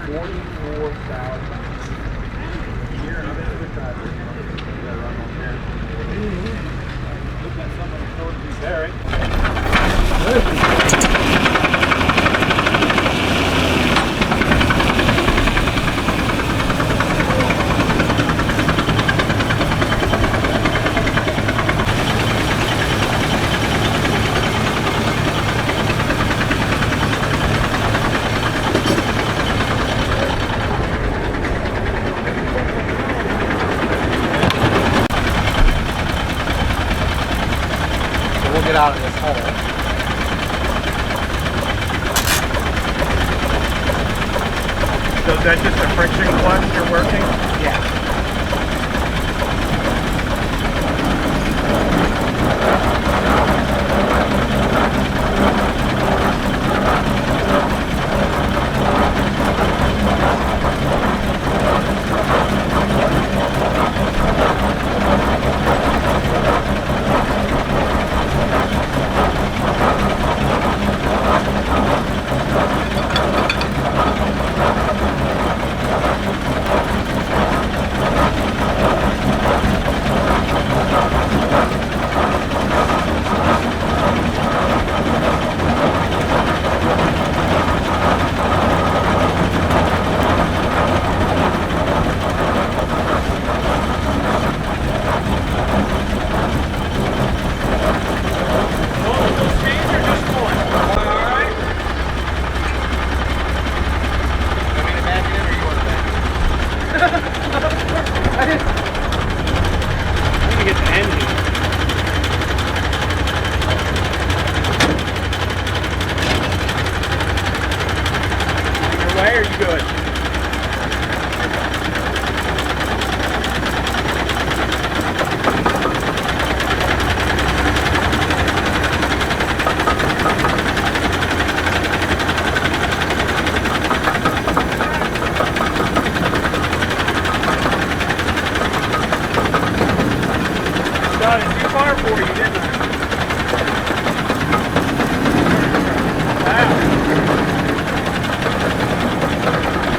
44,000 a year, and I've been with that. Look at somebody told you Barry. Get out of this hole. So is that just a friction clutch you're working? Yeah. Are you good? Got it too far for you, didn't I? Wow.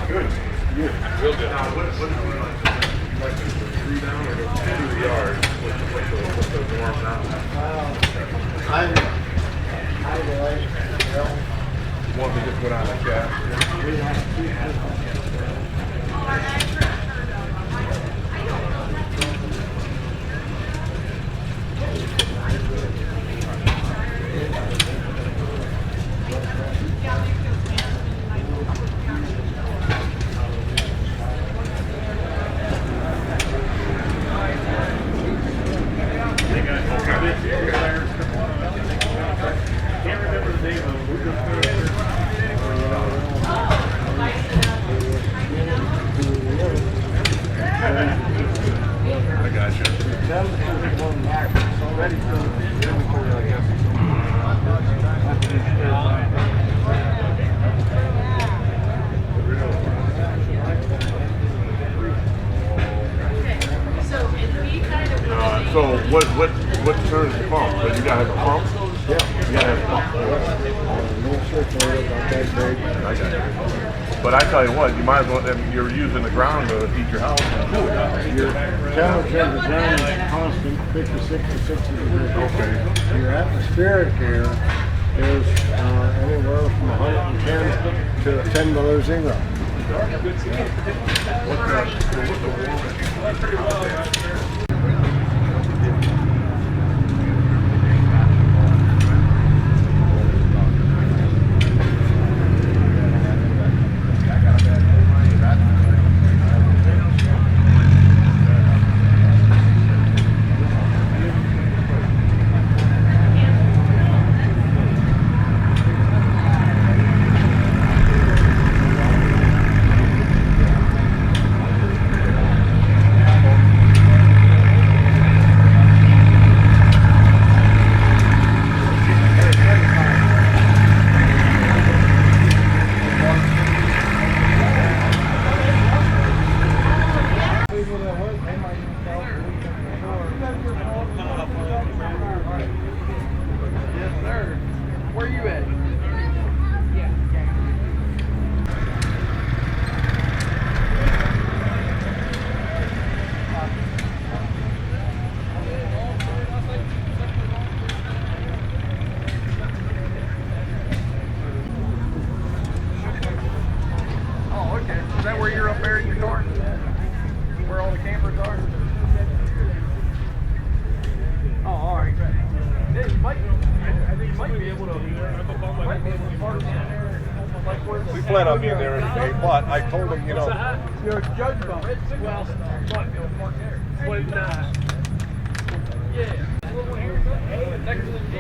Good. Yeah. Real good. Now, what do you like the 3 down or the 2 yards? What's the warm down? You want me to just put on the gas? Can't remember the name of them. I got you. So what turns the pump? So you gotta have a pump? Yeah. You gotta have a pump. No circulator about that big. I got you. But I tell you what, you might as well, you're using the ground to heat your house and cool it down. Your temperature of the ground is constant, 56 to 60 degrees. Okay. Your atmospheric air is anywhere from 110 to 10 below zero. What's the warmest? We plan on being there anyway, but I told him, you know. You're a judge bump. Well, when, yeah. Next to the G.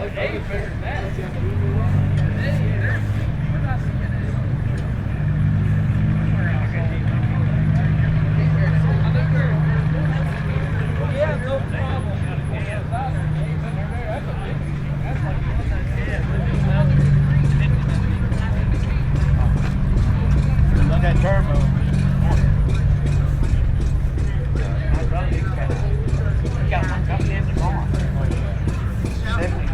Okay, figured that. Yeah, no problem. Look at that turbo. Got one coming in tomorrow. 70.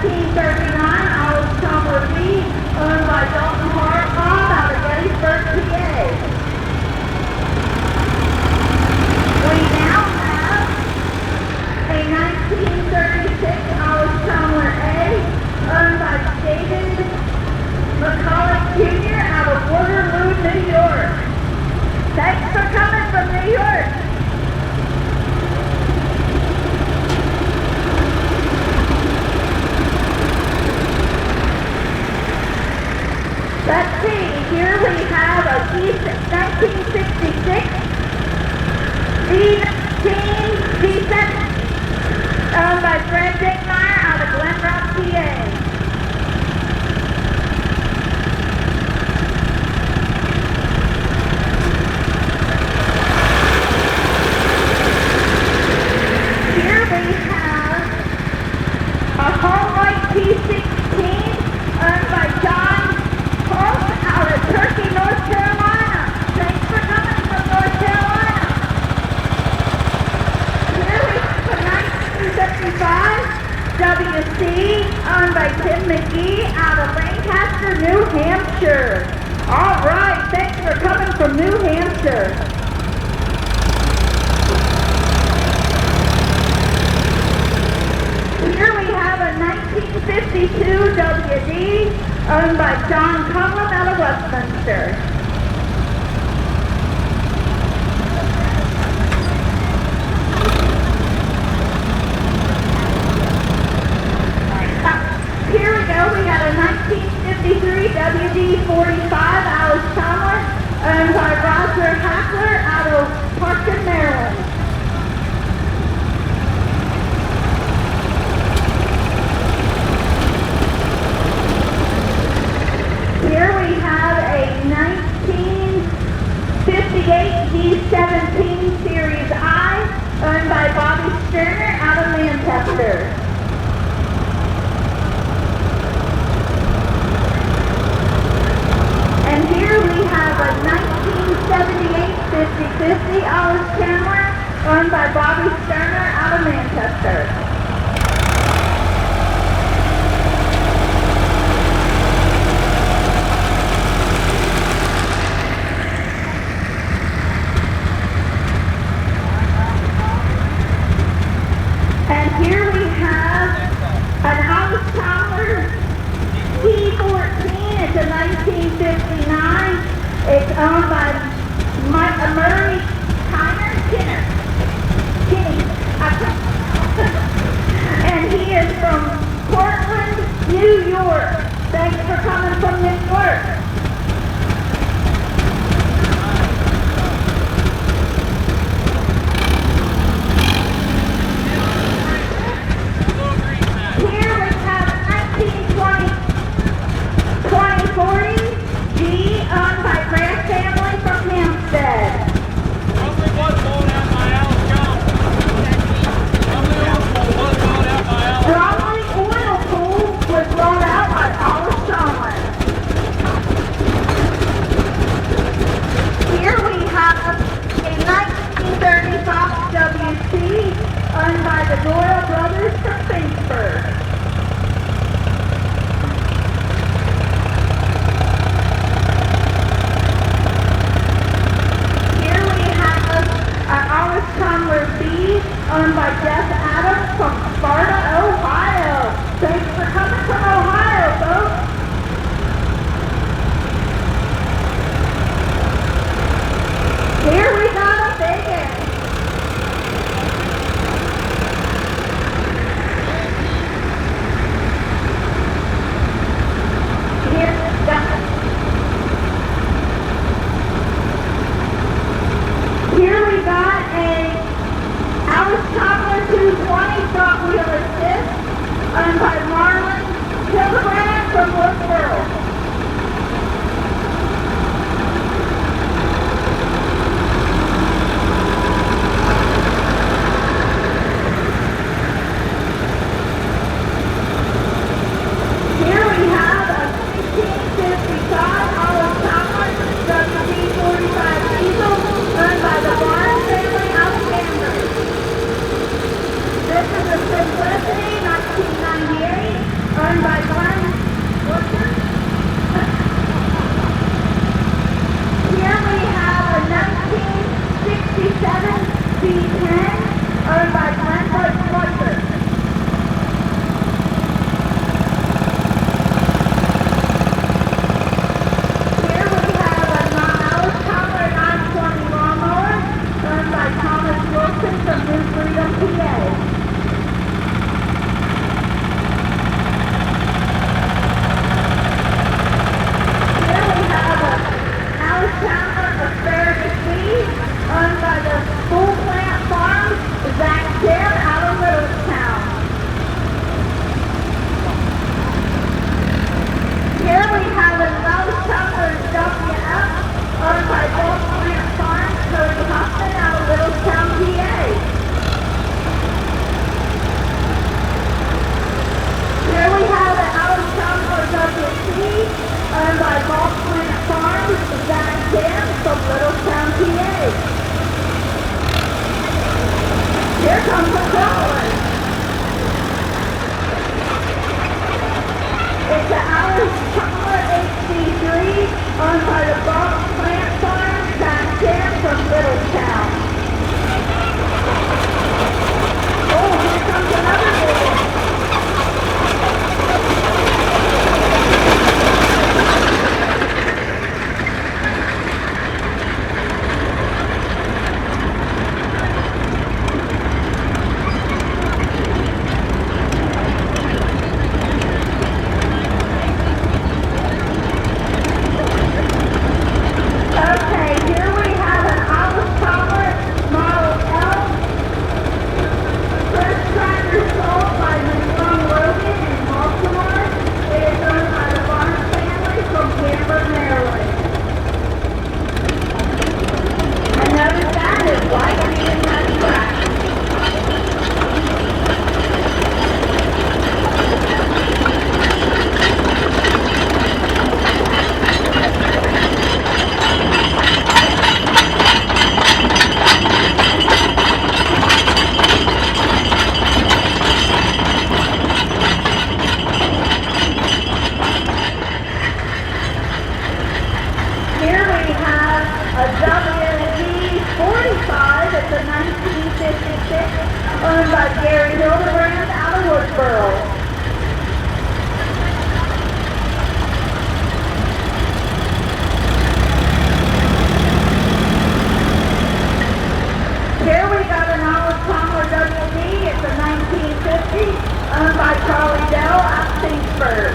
Allis Chalmers GOTO, owned by Dalton Farmall out of Gettysburg, PA. We now have a 1936 Allis Chalmers A, owned by David McCulloch Jr. out of Waterloo, New York. Thanks for coming from New York. Let's see, here we have a 1966 D19 D7, owned by Fred Dickmeyer out of Glenrock, PA. Here we have a Home White P16, owned by John Deere out of Turkey, North Carolina. Thanks for coming from North Carolina. Here we have a 1975 WC, owned by Tim McGee out of Lancaster, New Hampshire. All right, thanks for coming from New Hampshire. Here we have a 1952 WD, owned by John Conlon out of Westminster. Here we go, we got a 1953 WD-45 Allis Chalmers, owned by Roger Hackler out of Parkton, Maryland. Here we have a 1958 D17 Series I, owned by Bobby Sterner out of Manchester. And here we have a 1978 50-50 Allis Chalmers, owned by Bobby Sterner out of Manchester. And here we have owned by Aultman Taylor from Littlestown, PA. Here comes the crawler. It's the Allis Chalmers HD3, owned by the Plant Farm, John Deere from Littlestown. Oh, here comes another big one. Okay, here we have an Allis Chalmers Model L. First tractor sold by John Deere in Baltimore. It is owned by the Farm family from Denver, Maryland. And notice that is white and even has black. Here we have a WD-45. It's a 1956, owned by Gary Hildebrand out of Woodsboro. Here we got an Allis Chalmers WD. It's a 1950, owned by Charlie Dell out of Kingsburg.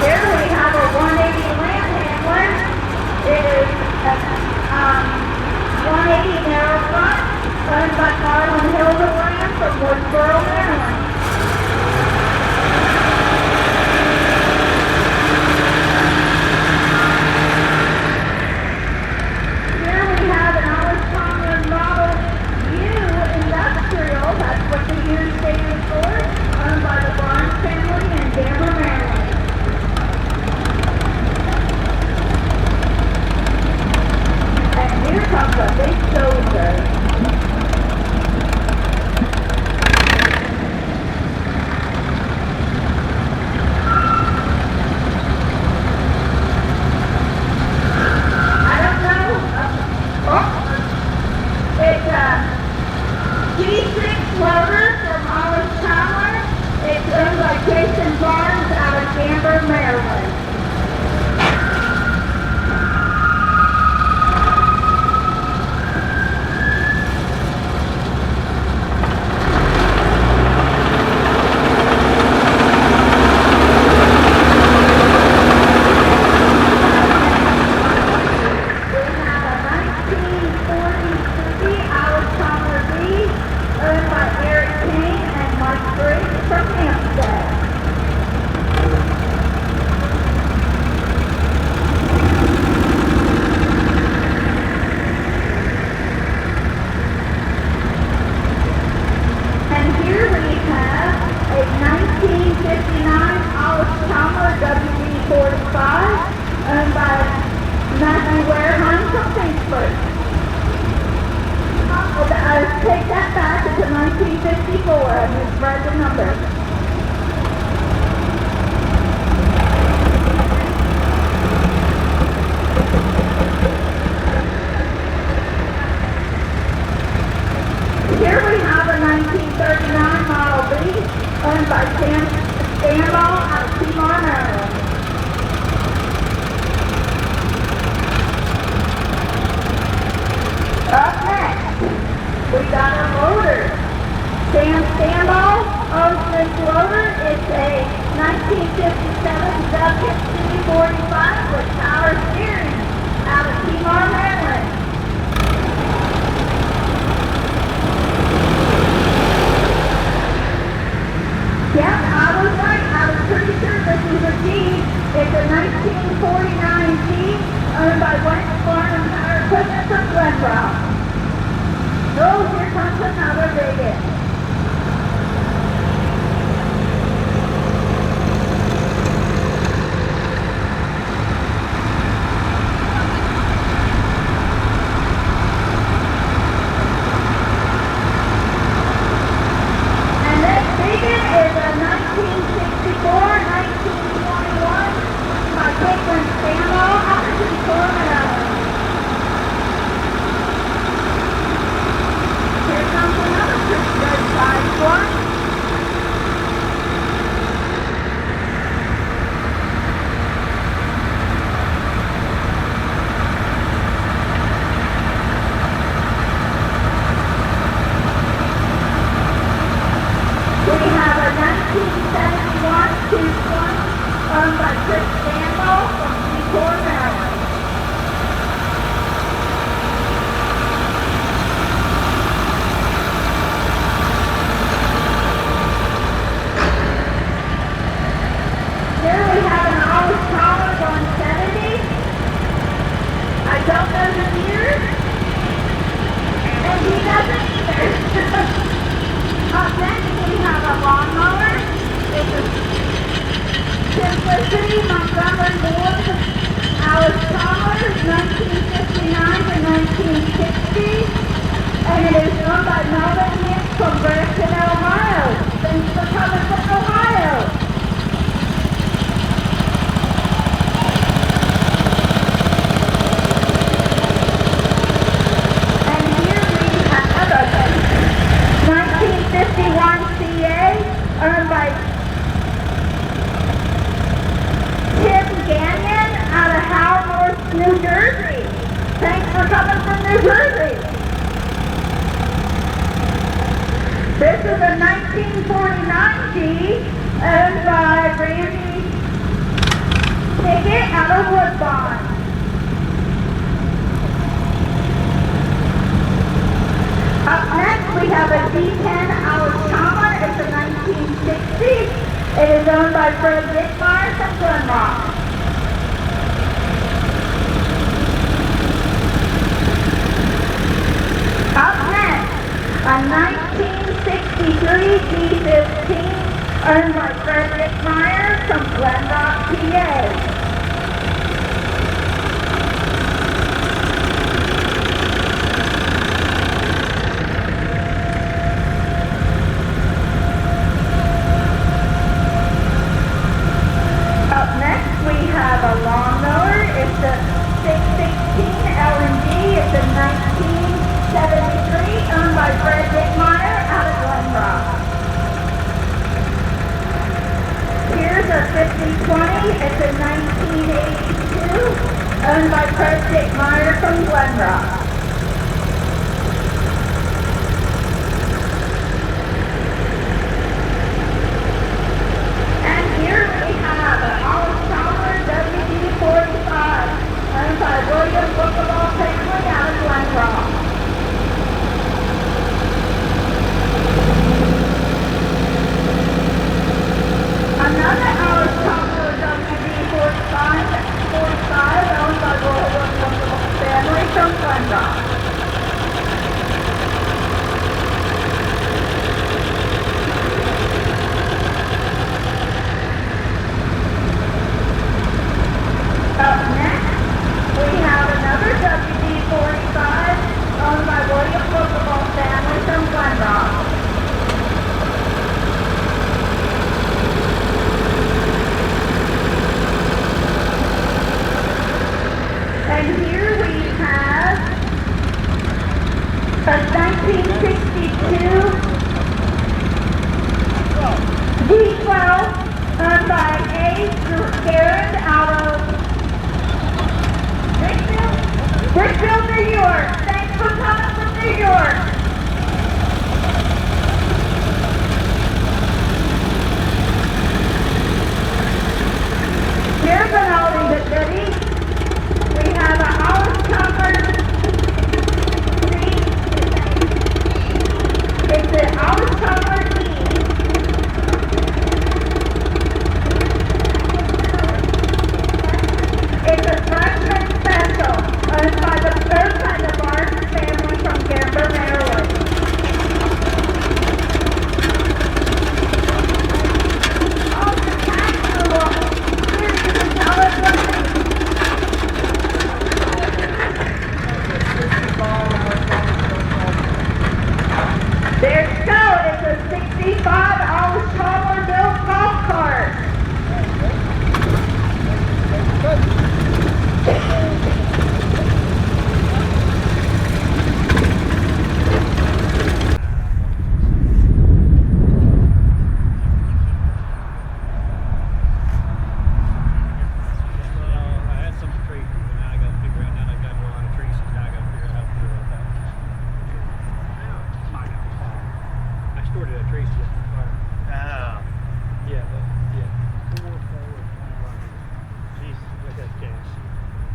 Here we have a 180 land handler. It is a 180 narrow front, owned by Marlon Hildebrand from Woodsboro, Maryland. Here we have an Allis Chalmers Model U Industrial. That's what the U stands for, owned by the Barnes family in Denver, Maryland. And here comes a big dozer. I don't know. It's a G6 loader from Allis Chalmers. It's owned by Jason Barnes out of Denver, Maryland. We have a 1943 Allis Chalmers B, owned by Eric King and Mike Briggs from Hampstead. And here we have a 1959 Allis Chalmers WD-45, owned by Matthew Wareheim from Kingsburg. Take that back, it's a 1954, I misread the number. Here we have a 1939 Model B, owned by Farmall out of Seymour, Maryland. Up next, we got a loader. Sam Stambaugh owns this loader. It's a 1957 WD-45 with power steering out of Seymour, Maryland. Yep, I was right. I was pretty sure this was a Jeep. It's a 1949 Jeep owned by West Farm Glenrock. Oh, here comes another bigot. And this bigot is a 1964-1921 by Farmall arcadia. Here comes another pretty good sized one. We have a 1971 220 owned by Farmall from Seaport, Maryland. Here we have an Allis Chalmers 170. I don't know the year, and he doesn't either. Up next we have a lawnmower. It's a Simplicity Montgomery Ward Allis Chalmers 1959 to 1960. And it is owned by Melvin Hicks from Grafton, Ohio. Thanks for coming from Ohio. And here we have a 1951 CA owned by Tim Gagnon out of Howell, North New Jersey. Thanks for coming from New Jersey. This is a 1949 G owned by Randy Pickett out of Woodbine. Up next we have a D10 Allis Chalmers. It's a 1960. It is owned by Fred Dickmeyer from Glenrock. Up next, a 1963 D15 owned by Fred Dickmeyer from Glenrock, PA. Up next, we have a lawnmower. It's a 616 L&G. It's a 1973, owned by Fred Dickmeyer out of Glenrock. Here's a 5020. It's a 1982, owned by Fred Dickmeyer from Glenrock. And here we have an Allis Chalmers WD-45, owned by William Bookable family out of Glenrock. Another Allis Chalmers WD-45, owned by William Bookable family from Glenrock. Up next, we have another WD-45 owned by William Bookable family from Glenrock. And here we have a 1962 D12 owned by A. Garrett out of Brickville, New York. Thanks for coming from New York. Here's an oldie but goodie. We have an Allis Chalmers It's an Allis Chalmers E.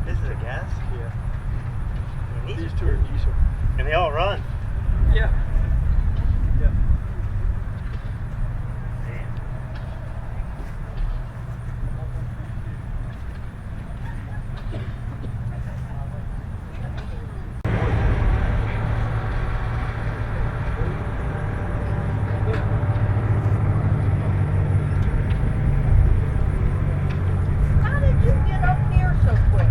This is a gas? Yeah. And These two are diesel. and they all run. Yeah. Yeah. Man. How did you get up here so quick?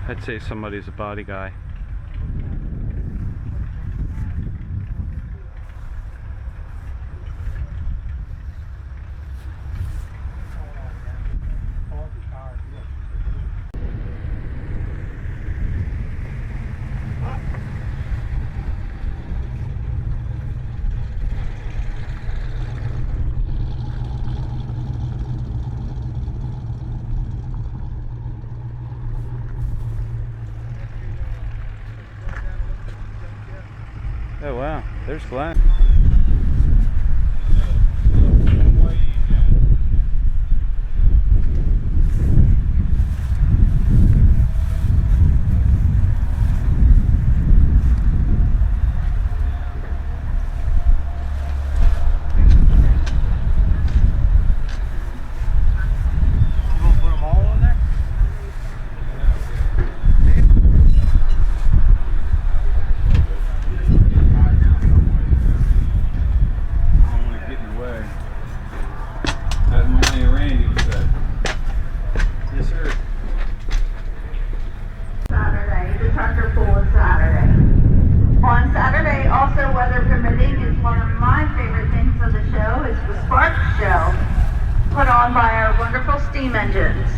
I'd say somebody's a body guy. Oh wow, there's Glenn. Saturday, the tractor pull is Saturday. On Saturday, also weather permitting, is one of my favorite things of the show is the spark show, put on by our wonderful steam engines.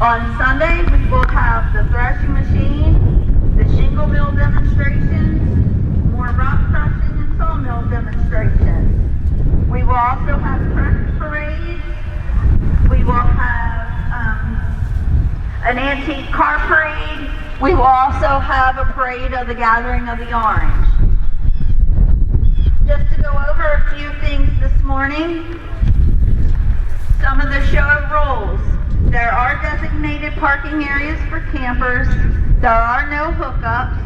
On Sunday, we will have the threshing machine, the shingle mill demonstrations, more rock crushing and sawmill demonstrations. We will also have tractor parades. We will have an antique car parade. We will also have a parade of the Gathering of the Orange. Just to go over a few things this morning, some of the show rules. There are designated parking areas for campers. There are no hookups.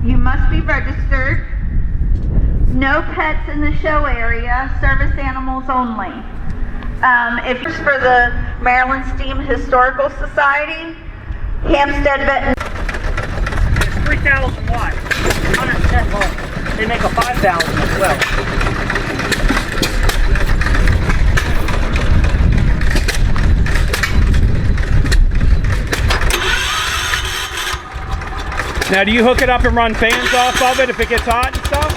You must be registered. No pets in the show area, service animals only. If it's for the Maryland Steam Historical Society, Hampstead Benton. It's 3,000 watts, 110 volts. They make a 5,000 as well. Now, do you hook it up and run fans off of it if it gets hot and stuff?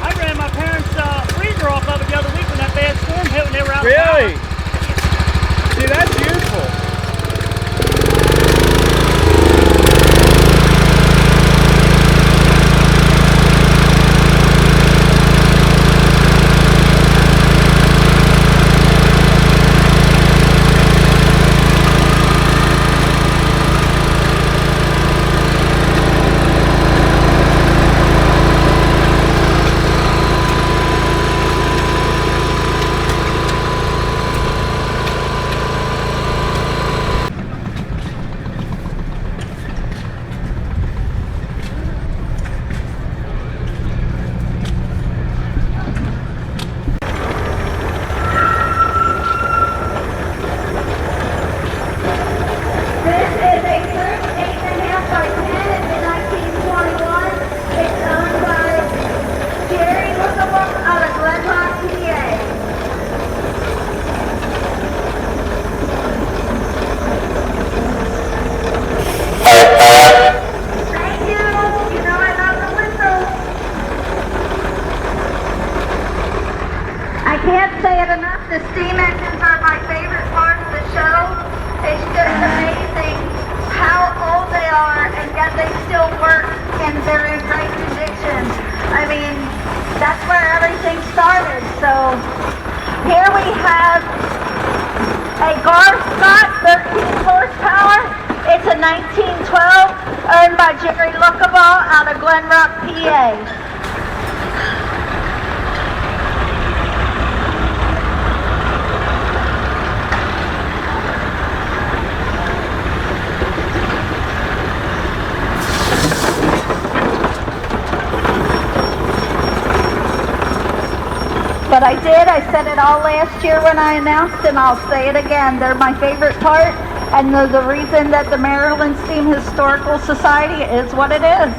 I ran my parents' freezer off of it the other week when that bad storm hit when they were out. Really? See, that's useful. yet they still work and they're in great condition. I mean, that's where everything started. So here we have a Scott 13 horsepower. It's a 1912 owned by Jerry Lookable out of Glen Rock, PA. But I said it all last year when I announced, and I'll say it again. They're my favorite part, and they're the reason that the Maryland Steam Historical Society is what it is.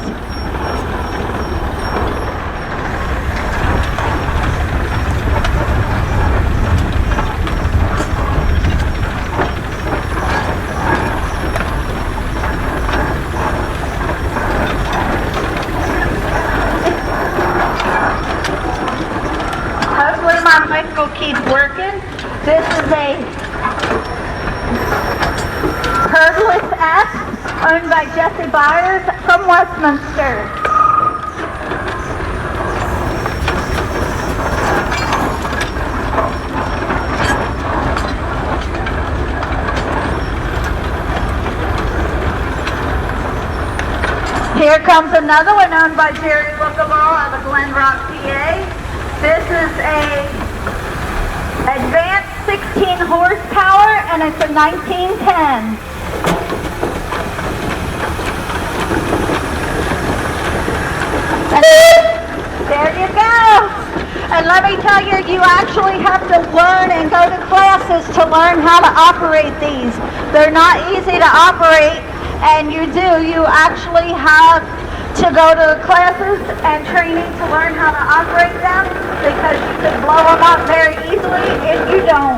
Keep working. This is a Hurdless S owned by Jesse Byers from Westminster. Here comes another one owned by Jerry Lookable out of Glen Rock, PA. This is a Advanced 16 horsepower, and it's a 1910. And there you go. And let me tell you, you actually have to learn and go to classes to learn how to operate these. They're not easy to operate, and you actually have to go to classes and training to learn how to operate them, because you can blow them up very easily if you don't.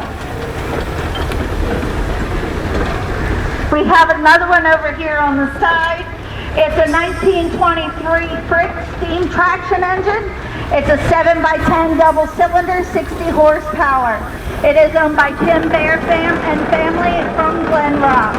We have another one over here on the side. It's a 1923 Frick steam traction engine. It's a 7x10 double cylinder, 60 horsepower. It is owned by Tim Bear and family from Glen Rock.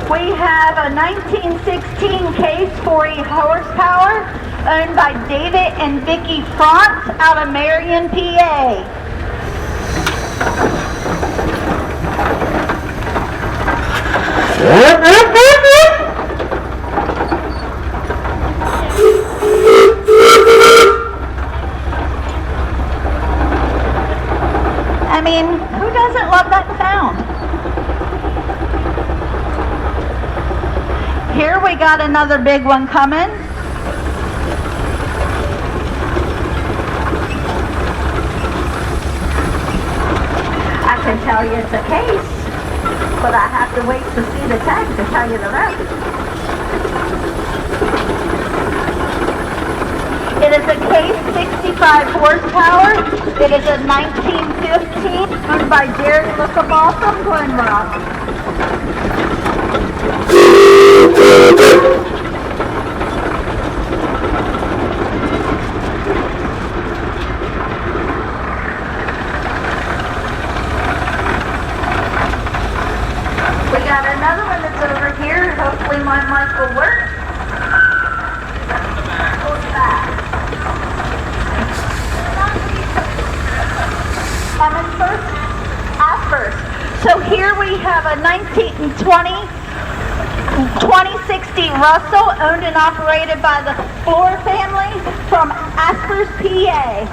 We have a 1916 Case 40 horsepower owned by David and Vicki Frantz out of Marion, PA. I mean, who doesn't love that sound? Here we got another big one coming. I can tell you it's a Case, but I have to wait to see the tag to tell you the rest. It is a Case 65 horsepower. It is a 1915 owned by Jerry Lookable from Glen Rock. We got another one that's over here. Hopefully my mic will work. So here we have a 2060 Russell, owned and operated by the Floor family from Aspers, PA.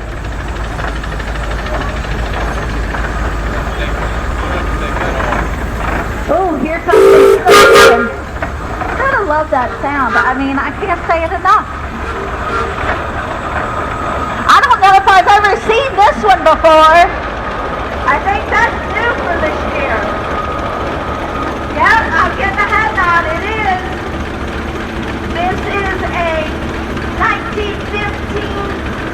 Oh, here comes the traction. Gotta love that sound. I mean, I can't say it enough. I don't know if I've ever seen this one before. I think that's new for this year. Yep, I'm getting a head nod. It is. This is a 1915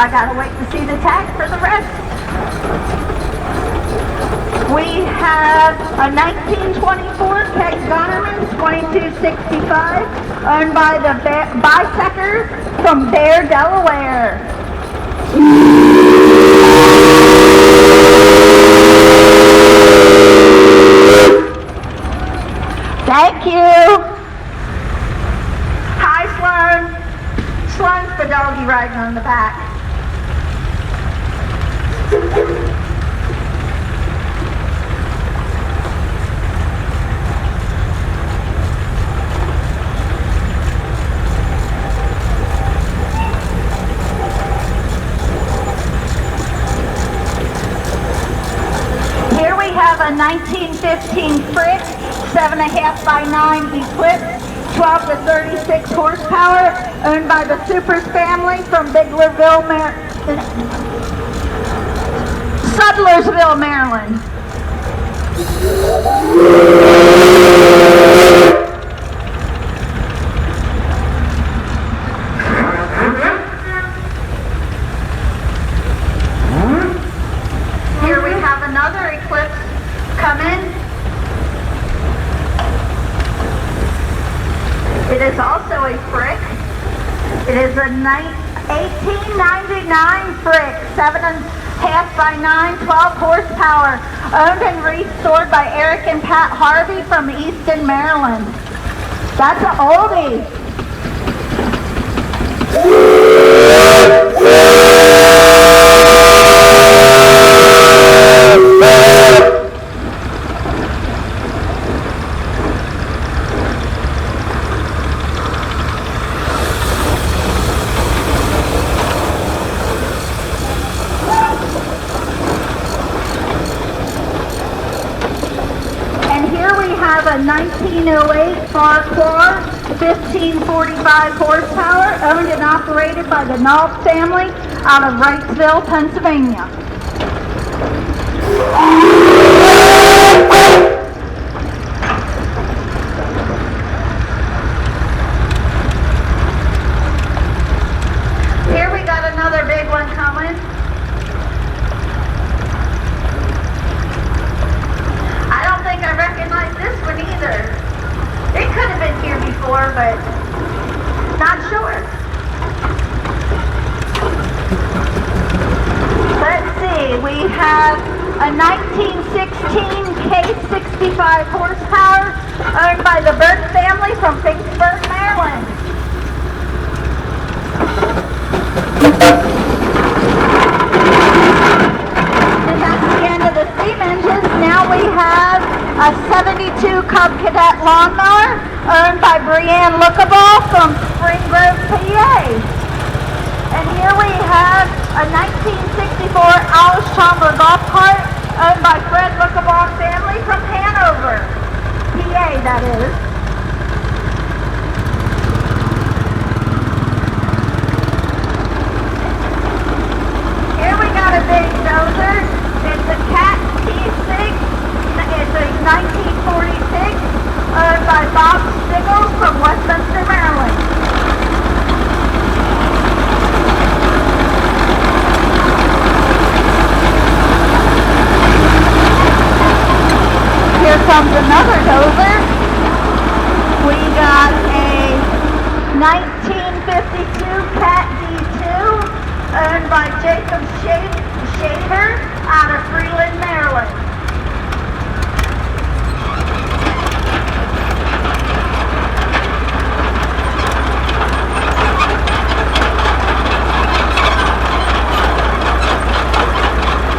I gotta wait to see the tag for the rest. We have a 1924 Keg Gunnerman 2265, owned by the Bisecker from Bear, Delaware. Thank you. Hi, Sloan. Sloan's the doggy riding on the back. Here we have a 1915 Frick 7.5 by 9 Eclipse, 12 to 36 horsepower, owned by the Supers family from Sudlersville, Maryland. Here we have another Eclipse coming. It is also a Frick. It is a 1899 Frick, 7.5 by 9, 12 horsepower, owned and restored by Eric and Pat Harvey from Easton, Maryland. That's an oldie. A 1908 Farquhar, 1545 horsepower, owned and operated by the Nault family out of Wrightsville, Pennsylvania. Here we got another big one coming. I don't think I recognize this one either. It could have been here before, but not sure. Let's see, we have a 1916 K65 horsepower, owned by the Burke family from Finksburg, Maryland. And that's the end of the steam engines. Now we have a 72 Cub Cadet lawnmower, owned by Brianne Lookable from Spring Grove, PA. And here we have a 1964 Allis Chalmers golf cart, owned by Fred Lookable family from Hanover, PA, that is. Here we got a big dozer. It's a Cat T6. It's a 1946, owned by Bob Stiggles from Westminster, Maryland. Here comes another dozer. We got a 1952 Cat D2, owned by Jacob Shaver out of Freeland, Maryland.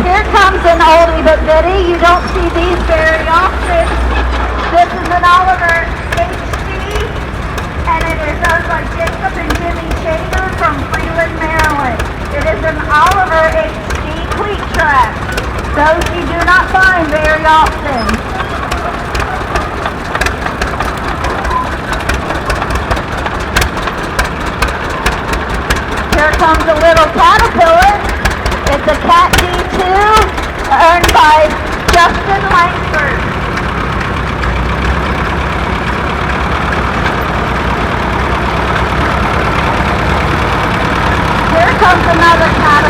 Here comes an oldie but goodie. You don't see these very often. This is an Oliver HD, and it is owned by Jacob and Jimmy Shaver from Freeland, Maryland. It is an Oliver HD cleat track. Those you do not find very often. Here comes a little Caterpillar. It's a Cat D2, owned by Justin Langford. Here comes another Caterpillar.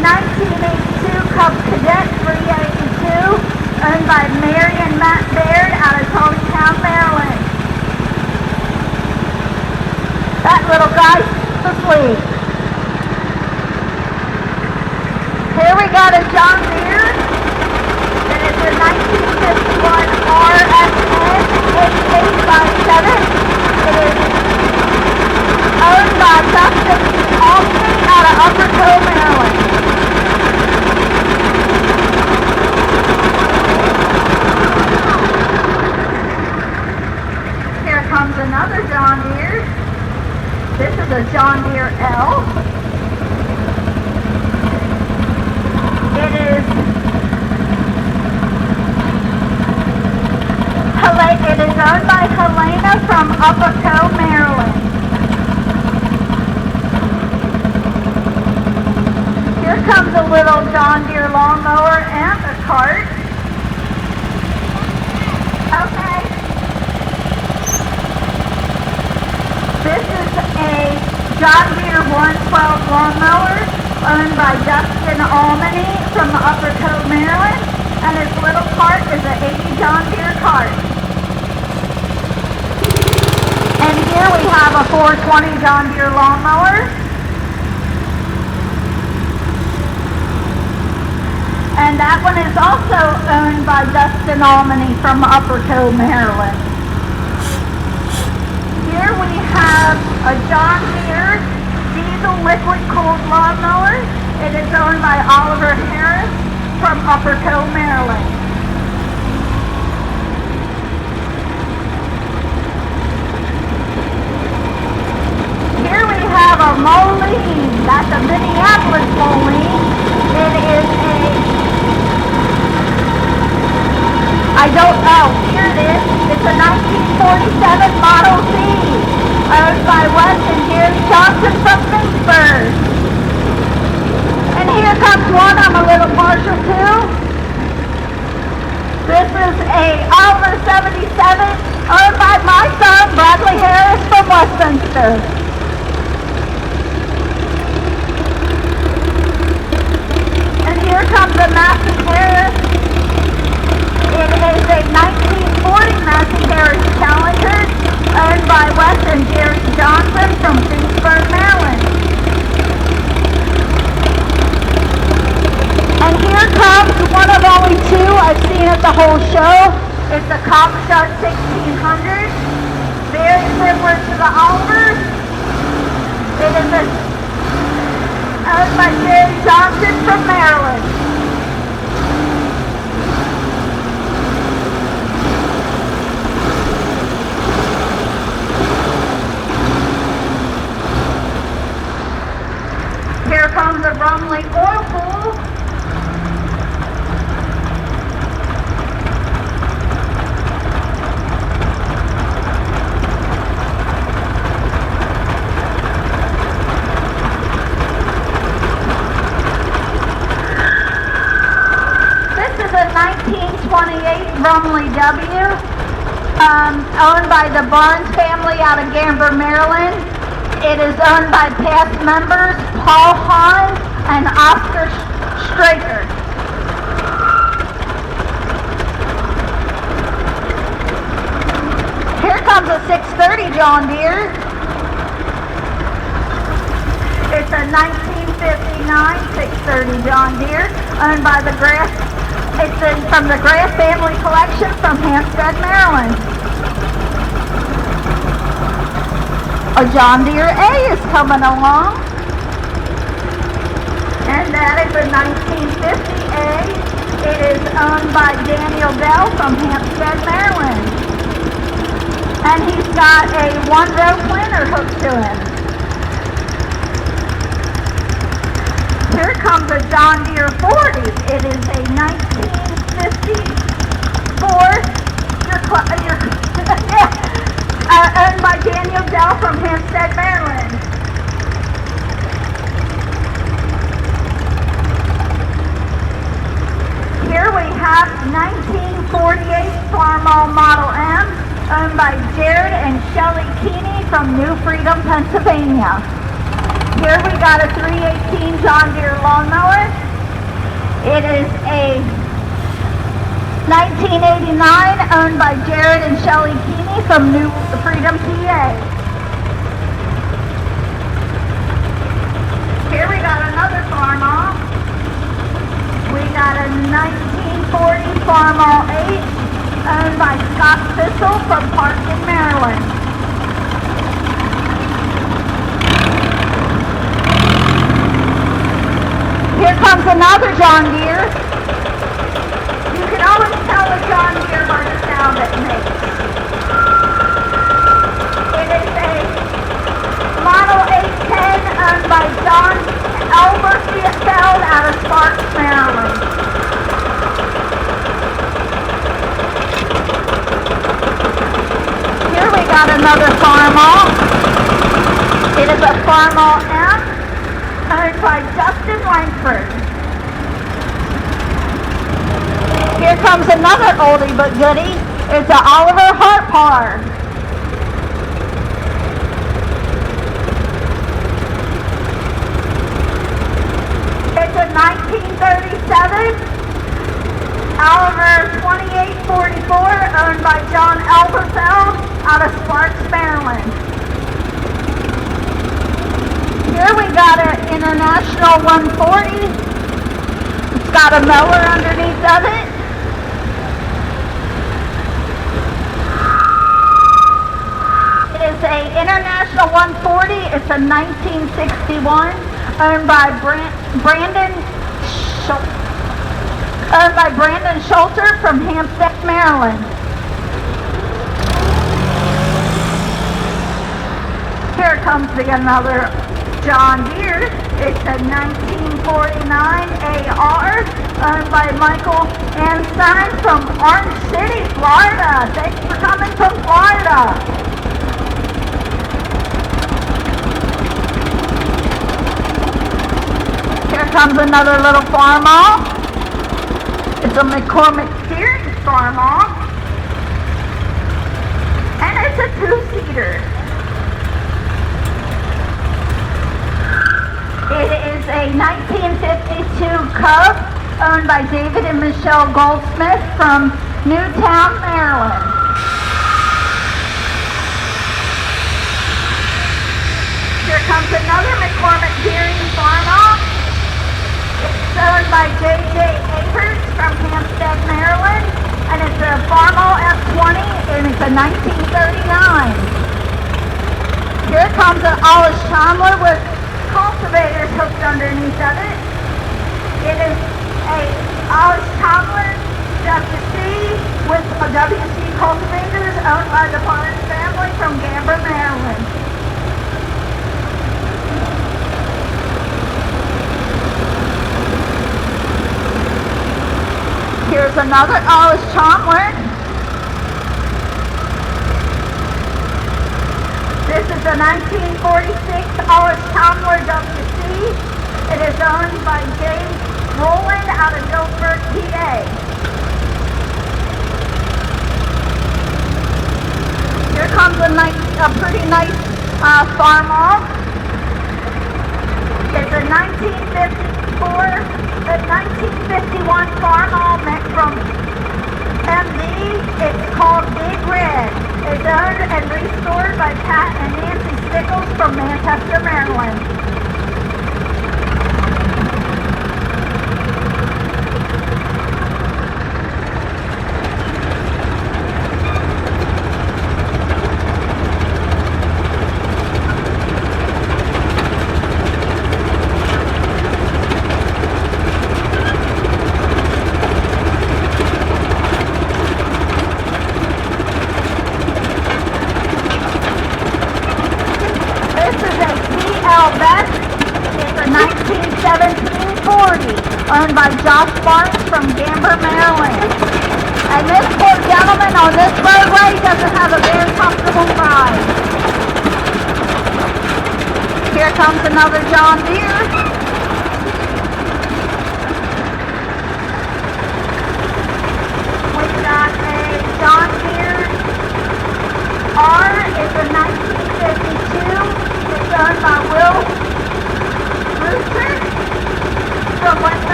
1982 Cub Cadet 382, owned by Mary and Matt Baird out of Town, Maryland. That little guy's asleep. Here we got a John Deere. It is a 1951 RSN 8857. It is owned by Dustin Aultman out of Upper Cove, Maryland. Here comes another John Deere. This is a John Deere L. It is owned by Helena from Upper Cove, Maryland. Here comes a little John Deere lawnmower and a cart. Okay. This is a John Deere 112 lawnmower owned by Dustin Almany from Upper Cove, Maryland. And his little cart is an 80 John Deere cart. And here we have a 420 John Deere lawnmower. And that one is also owned by Dustin Almany from Upper Cove, Maryland. Here we have a John Deere diesel liquid cooled lawnmower. It is owned by Oliver Harris from Upper Cove, Maryland. Here we have a Moline. That's a Minneapolis Moline. It is here it is. It's a 1947 Model Z, owned by Wes and Gary Johnson from Pittsburgh. And here comes one I'm a little partial to. This is a Oliver 77, owned by my son, Bradley Harris from Westminster. And here comes a Massey Harris. It is a 1940 Massey Harris Challenger, owned by Wes and Jerry Johnson from Pittsburgh, Maryland. And here comes one of only two I've seen at the whole show. It's a Comstar 1600, very similar to the Oliver. It is owned by Jerry Johnson from Maryland. Here comes a Rumely Oil pool. This is a 1928 Rumely W, owned by the Barnes family out of Gamber, Maryland. It is owned by past members Paul Hahn and Oscar Straker. Here comes a 630 John Deere. It's a 1959 630 John Deere, owned by the Grass. It's from the Grass family collection from Hampstead, Maryland. A John Deere A is coming along. And that is a 1950A. It is owned by Daniel Dell from Hampstead, Maryland. And he's got a one-row planter hooked to him. Here comes a John Deere 40. It is a 1954. Owned by Daniel Dell from Hampstead, Maryland. Here we have 1948 Farmall Model M, owned by Jared and Shelley Keeney from New Freedom, Pennsylvania. Here we got a 318 John Deere lawnmower. It is a 1989, owned by Jared and Shelley Keeney from New Freedom, PA. Here we got another Farmall. We got a 1940 Farmall 8, owned by Scott Thistle from Parkton, Maryland. Here comes another John Deere. You can always tell a John Deere by the sound it makes. It is a Model 810 owned by John Elberfeld out of Sparks, Maryland. Here we got another Farmall. It is a Farmall M, owned by Justin Langford. Here comes another oldie but goodie. It's an Oliver Hartpar. It's a 1937 Oliver 2844, owned by John Elberfeld out of Sparks, Maryland. Here we got an International 140. It's got a mower underneath of it. It is a International 140. It's a 1961, owned by Brandon Schulter from Hampstead, Maryland. Here comes another John Deere. It's a 1949 AR, owned by Michael Anstein from Orange City, Florida. Thanks for coming from Florida. Here comes another little Farmall. It's a McCormick Series Farmall. And it's a two-seater. It is a 1952 Cub, owned by David and Michelle Goldsmith from Newtown, Maryland. Here comes another McCormick Series Farmall. It's owned by J.J. Avers from Hampstead, Maryland, and it's a Farmall F20, and it's a 1939. Here comes an Allis Chalmers with cultivators hooked underneath of it. It is a Allis Chalmers WC with a WC cultivators owned by the Barnes family from Gamber, Maryland. Here's another Allis Chalmers. This is a 1946 Allis Chalmers WC. It is owned by James Rowland out of Dillsburg, PA. Here comes a pretty nice Farmall. It's a 1951 Farmall from MD. It's called Big Red. It's owned and restored by Pat and Nancy Stickles from Manchester, Maryland. Owned by Josh Barnes from Gamber, Maryland. And this poor gentleman on this roadway doesn't have a very comfortable ride. Here comes another John Deere. We've got a John Deere R. It's a 1952. It's owned by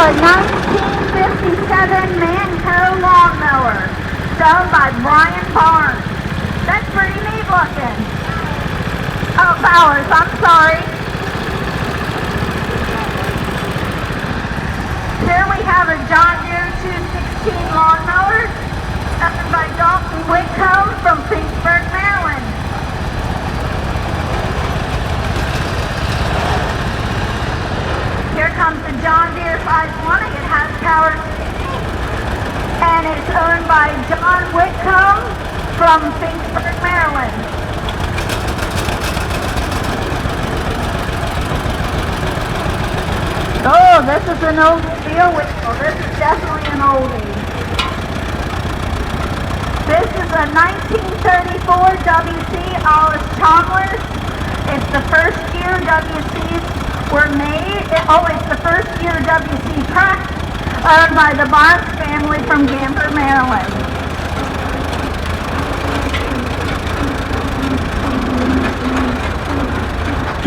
a 1957 Manco lawnmower, owned by Brian Barnes. That's pretty neat looking. Oh, Bowers, I'm sorry. Here we have a John Deere 216 lawnmower, owned by Dalton Whitcomb from Finksburg, Maryland. Here comes the John Deere 520. It has power steering, and it's owned by John Whitcomb from Finksburg, Maryland. Oh, this is an old steel wheel. This is definitely an oldie. This is a 1934 WC Allis Chalmers. It's the first year WCs were made. It's the first year WC truck owned by the Barnes family from Gamper, Maryland.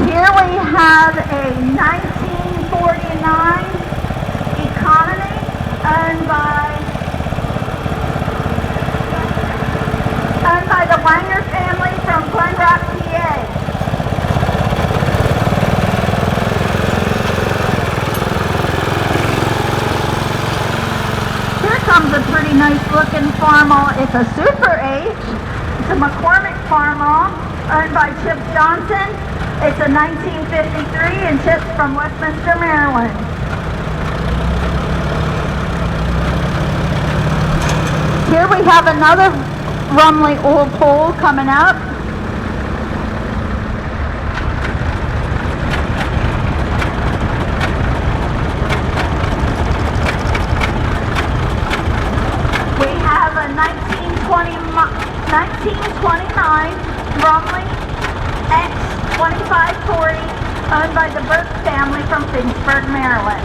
Here we have a 1949 Economy owned by the Wanger family from Glen Rock, PA. Here comes a pretty nice looking Farmall. It's a Super H. It's a McCormick Farmall owned by Chip Johnson. It's a 1953 and Chip's from Westminster, Maryland. Here we have another Rumely Oil pole coming up. We have a 1929 Rumely X2540 owned by the Burke family from Finksburg, Maryland.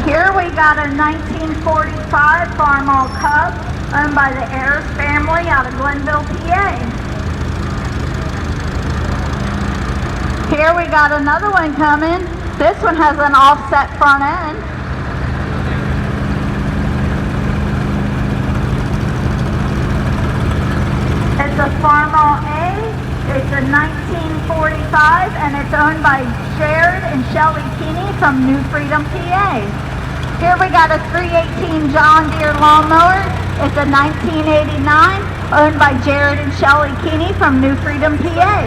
Here we got a 1945 Farmall Cub owned by the Ayers family out of Glenville, PA. Here we got another one coming. This one has an offset front end. It's a Farmall A. It's a 1945 and it's owned by Jared and Shelley Keeney from New Freedom, PA. Here we got a 318 John Deere lawnmower. It's a 1989 owned by Jared and Shelley Keeney from New Freedom, PA.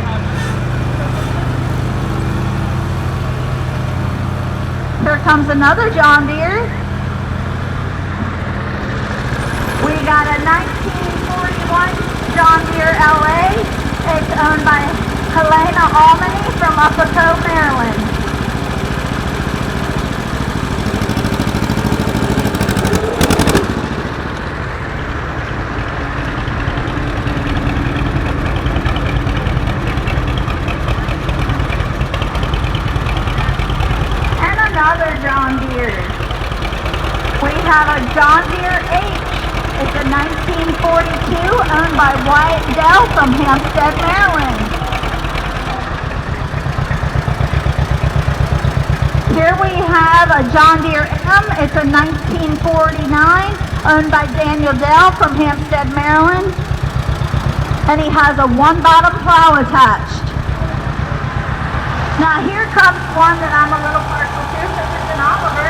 Here comes another John Deere. We got a 1941 John Deere LA. It's owned by Helena Aultman from Upperco, Maryland. Another John Deere. We have a John Deere H. It's a 1942 owned by Wyatt Dell from Hampstead, Maryland. Here we have a John Deere M. It's a 1949 owned by Daniel Dell from Hampstead, Maryland. And he has a one bottom plow attached. Now here comes one that I'm a little partial to because it's an Oliver.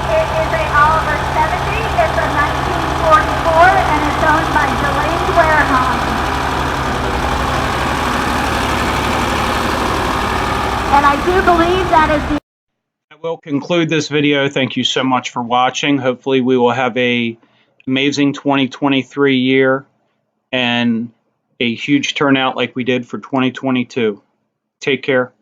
It is a Oliver 70. It's a 1944 and it's owned by Delaney Wareham. And I do believe that is the... I will conclude this video. Thank you so much for watching. Hopefully we will have an amazing 2023 year and a huge turnout like we did for 2022. Take care.